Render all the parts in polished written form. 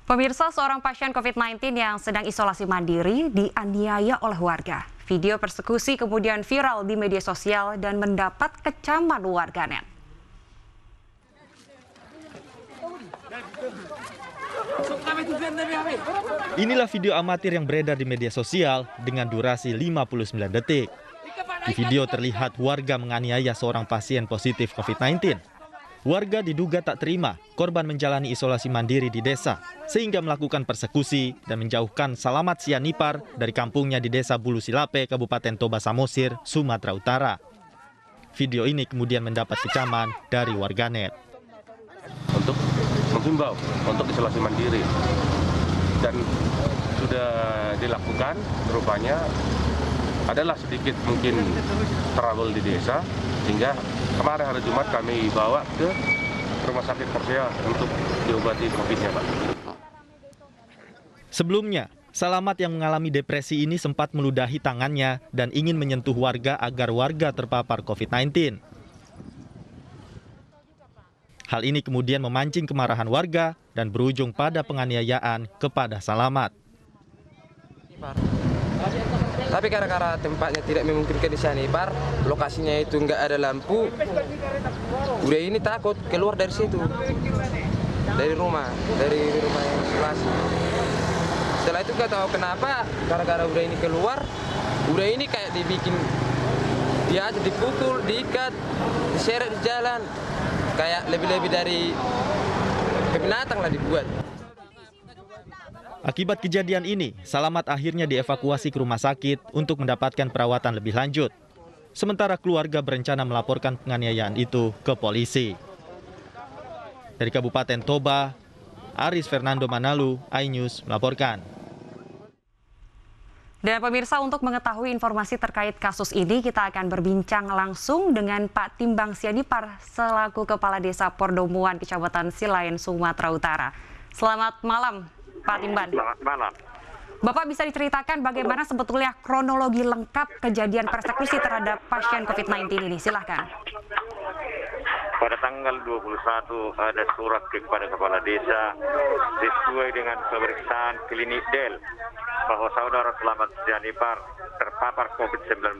Pemirsa, seorang pasien COVID-19 yang sedang isolasi mandiri dianiaya oleh warga. Video persekusi kemudian viral di media sosial dan mendapat kecaman warganet. Inilah video amatir yang beredar di media sosial dengan durasi 59 detik. Di video terlihat warga menganiaya seorang pasien positif COVID-19. Warga diduga tak terima korban menjalani isolasi mandiri di desa, sehingga melakukan persekusi dan menjauhkan Salamat Sianipar dari kampungnya di desa Bulu Silape, Kabupaten Toba Samosir, Sumatera Utara. Video ini kemudian mendapat kecaman dari warganet. Untuk menghimbau untuk isolasi mandiri, dan sudah dilakukan, rupanya adalah sedikit mungkin trouble di desa, sehingga kemarin hari Jumat kami bawa ke Rumah Sakit Persea untuk diobati COVID-nya, Pak. Sebelumnya, Salamat yang mengalami depresi ini sempat meludahi tangannya dan ingin menyentuh warga agar warga terpapar COVID-19. Hal ini kemudian memancing kemarahan warga dan berujung pada penganiayaan kepada Salamat. Tapi gara-gara tempatnya tidak memungkinkan di Sianipar, lokasinya itu nggak ada lampu, udah ini takut keluar dari situ, dari rumah yang isolasi. Setelah itu nggak tahu kenapa, gara-gara udah ini keluar, udah ini kayak dibikin, dia aja dipukul, diikat, diseret di jalan, kayak lebih-lebih dari binatang lah dibuat. Akibat kejadian ini, Salamat akhirnya dievakuasi ke rumah sakit untuk mendapatkan perawatan lebih lanjut. Sementara keluarga berencana melaporkan penganiayaan itu ke polisi. Dari Kabupaten Toba, Aris Fernando Manalu, iNews melaporkan. Dan pemirsa, untuk mengetahui informasi terkait kasus ini, kita akan berbincang langsung dengan Pak Timbang Sianipar selaku Kepala Desa Pordomuan, Kecamatan Silayan, Sumatera Utara. Selamat malam, Pak Timbang. Selamat malam. Bapak bisa diceritakan bagaimana sebetulnya kronologi lengkap kejadian persekusi terhadap pasien COVID-19 ini? Silahkan. Pada tanggal 21 ada surat kepada Kepala Desa sesuai dengan pemeriksaan klinik Del bahwa saudara Salamat Sianipar terpapar COVID-19.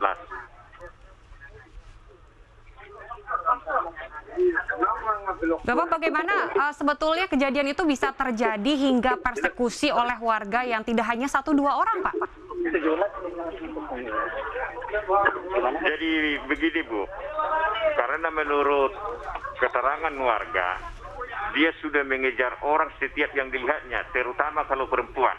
Bapak, bagaimana sebetulnya kejadian itu bisa terjadi hingga persekusi oleh warga yang tidak hanya 1-2 orang, Pak? Jadi begini, Bu, karena menurut keterangan warga, dia sudah mengejar orang setiap yang dilihatnya, terutama kalau perempuan.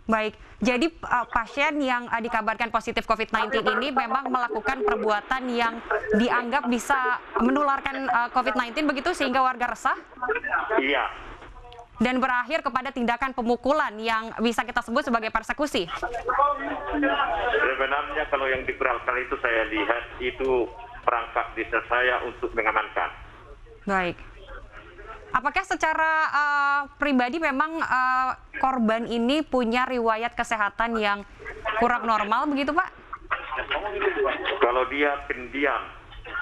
Baik, jadi pasien yang dikabarkan positif COVID-19 ini memang melakukan perbuatan yang dianggap bisa menularkan COVID-19 begitu sehingga warga resah? Iya. Dan berakhir kepada tindakan pemukulan yang bisa kita sebut sebagai persekusi? Sebenarnya kalau yang diperalkan itu saya lihat itu perangkat desa saya untuk mengamankan. Baik. Apakah secara pribadi memang korban ini punya riwayat kesehatan yang kurang normal begitu, Pak? Kalau dia pendiam,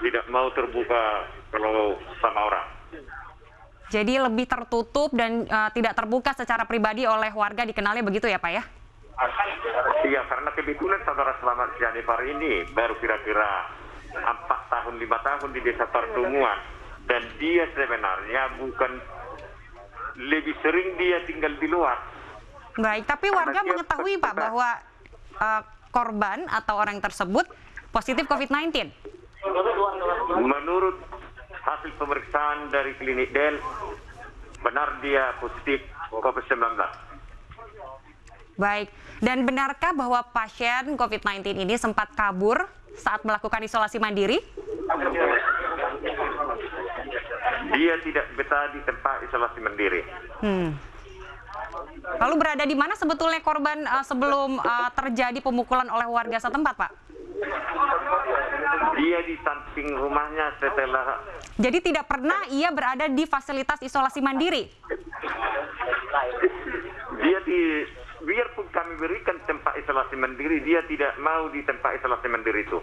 tidak mau terbuka kalau sama orang. Jadi lebih tertutup dan tidak terbuka secara pribadi oleh warga, dikenalnya begitu ya, Pak ya? Iya, karena kebetulan saudara Salamat Sianipar ini baru kira-kira 4 tahun, 5 tahun di desa Pordomuan. Dan dia sebenarnya bukan, lebih sering dia tinggal di luar. Baik, tapi warga mengetahui, Pak, bahwa korban atau orang tersebut positif COVID-19? Menurut hasil pemeriksaan dari klinik Del, benar dia positif COVID-19. Baik, dan benarkah bahwa pasien COVID-19 ini sempat kabur saat melakukan isolasi mandiri? Dia tidak betah di tempat isolasi mandiri. Lalu berada di mana sebetulnya korban sebelum terjadi pemukulan oleh warga setempat, Pak? Dia di samping rumahnya setelah... Jadi tidak pernah ia berada di fasilitas isolasi mandiri? Biarpun kami berikan tempat isolasi mandiri, dia tidak mau di tempat isolasi mandiri itu.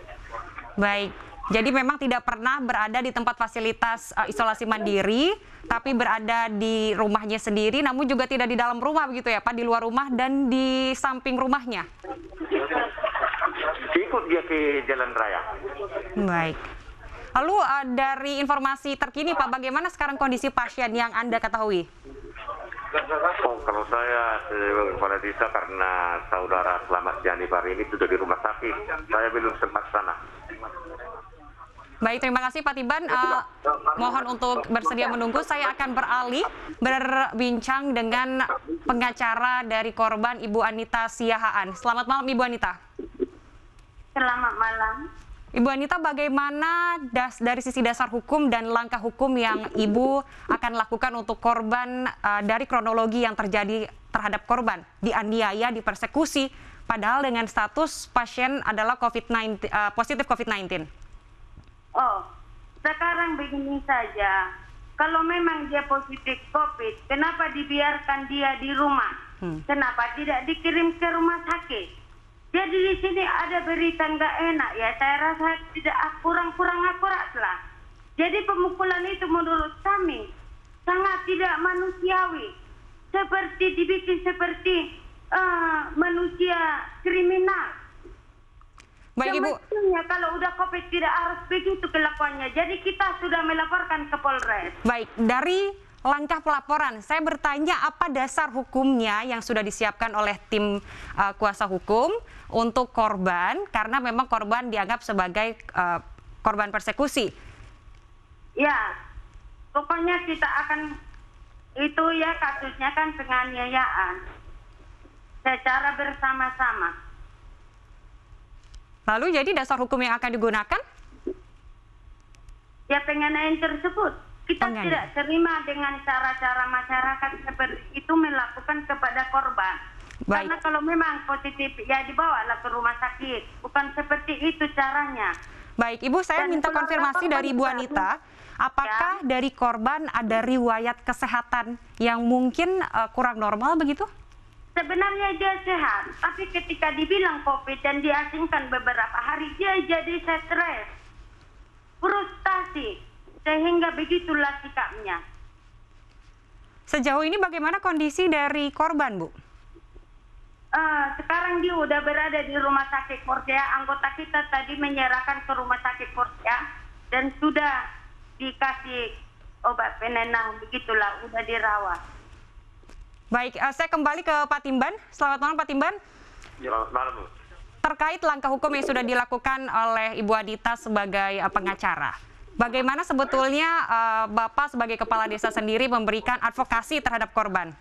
Baik. Jadi memang tidak pernah berada di tempat fasilitas isolasi mandiri, tapi berada di rumahnya sendiri, namun juga tidak di dalam rumah begitu ya Pak, di luar rumah dan di samping rumahnya. Ikut dia ke jalan raya. Baik. Lalu dari informasi terkini Pak, bagaimana sekarang kondisi pasien yang Anda ketahui? Oh, kalau saya sebagai kepala desa karena saudara Selamat Janipar ini sudah di rumah sakit, saya belum sempat sana. Baik, terima kasih Pak Tiban. Mohon untuk bersedia menunggu. Saya akan beralih berbincang dengan pengacara dari korban Ibu Anita Siahaan. Selamat malam Ibu Anita. Selamat malam. Ibu Anita, bagaimana dari sisi dasar hukum dan langkah hukum yang Ibu akan lakukan untuk korban dari kronologi yang terjadi terhadap korban, dianiaya, dipersekusi, padahal dengan status pasien adalah positif COVID-19? Oh, sekarang begini saja. Kalau memang dia positif COVID, kenapa dibiarkan dia di rumah? Kenapa tidak dikirim ke rumah sakit? Jadi di sini ada berita nggak enak ya. Saya rasa tidak kurang akurat lah. Jadi pemukulan itu menurut kami sangat tidak manusiawi. Seperti dibikin seperti manusia kriminal. Baik Ibu. Semestinya kalau udah COVID tidak harus begitu kelakuannya. Jadi kita sudah melaporkan ke Polres. Baik, dari langkah pelaporan, saya bertanya apa dasar hukumnya yang sudah disiapkan oleh tim kuasa hukum untuk korban, karena memang korban dianggap sebagai korban persekusi. Ya, pokoknya kita akan, itu ya kasusnya kan penganiayaan secara bersama-sama. Lalu jadi dasar hukum yang akan digunakan? Ya penganiayaan tersebut. Kita tidak terima dengan cara-cara masyarakat seperti itu melakukan kepada korban. Baik. Karena kalau memang positif, ya dibawalah ke rumah sakit. Bukan seperti itu caranya. Baik, Ibu, saya Dan minta konfirmasi dari Ibu Anita. Apakah dari korban ada riwayat kesehatan yang mungkin kurang normal begitu? Sebenarnya dia sehat, tapi ketika dibilang COVID dan diasingkan beberapa hari, dia jadi stres, frustasi, sehingga begitulah sikapnya. Sejauh ini bagaimana kondisi dari korban, Bu? Sekarang dia udah berada di rumah sakit Korsea. Anggota kita tadi menyerahkan ke rumah sakit Korsea dan sudah dikasih obat penenang, begitulah, udah dirawat. Baik, saya kembali ke Pak Timban. Selamat malam Pak Timban. Selamat malam, Bu. Terkait langkah hukum yang sudah dilakukan oleh Ibu Anita sebagai pengacara, bagaimana sebetulnya Bapak sebagai kepala desa sendiri memberikan advokasi terhadap korban?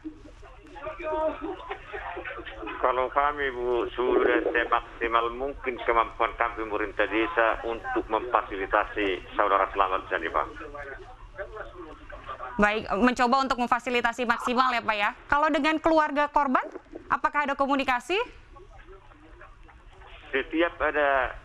Kalau kami, Bu, sudah semaksimal mungkin kemampuan kami pemerintah desa untuk memfasilitasi saudara Selamat Janipar. Baik, mencoba untuk memfasilitasi maksimal ya Pak ya. Kalau dengan keluarga korban, apakah ada komunikasi? Setiap ada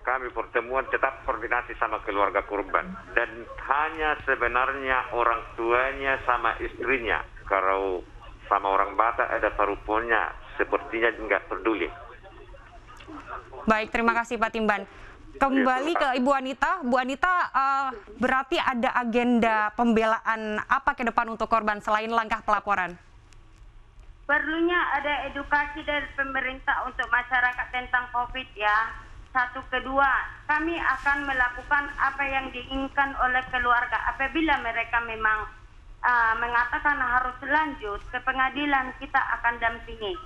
kami pertemuan tetap koordinasi sama keluarga korban. Dan hanya sebenarnya orang tuanya sama istrinya. Kalau sama orang Batak ada paruponya, sepertinya nggak peduli. Baik, terima kasih Pak Timban. Kembali ke Ibu Anita. Bu Anita, berarti ada agenda pembelaan apa ke depan untuk korban selain langkah pelaporan? Perlunya ada edukasi dari pemerintah untuk masyarakat tentang COVID ya. Satu, kedua, kami akan melakukan apa yang diinginkan oleh keluarga. Apabila mereka memang mengatakan harus lanjut ke pengadilan, kita akan dampingi.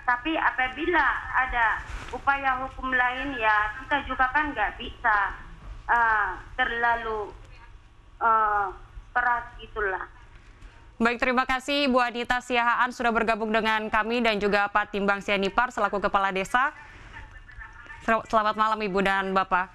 Tapi apabila ada upaya hukum lain ya kita juga kan nggak bisa terlalu keras gitulah. Baik, terima kasih Bu Anita Siahaan sudah bergabung dengan kami dan juga Pak Timbang Sianipar selaku Kepala Desa. Selamat malam Ibu dan Bapak.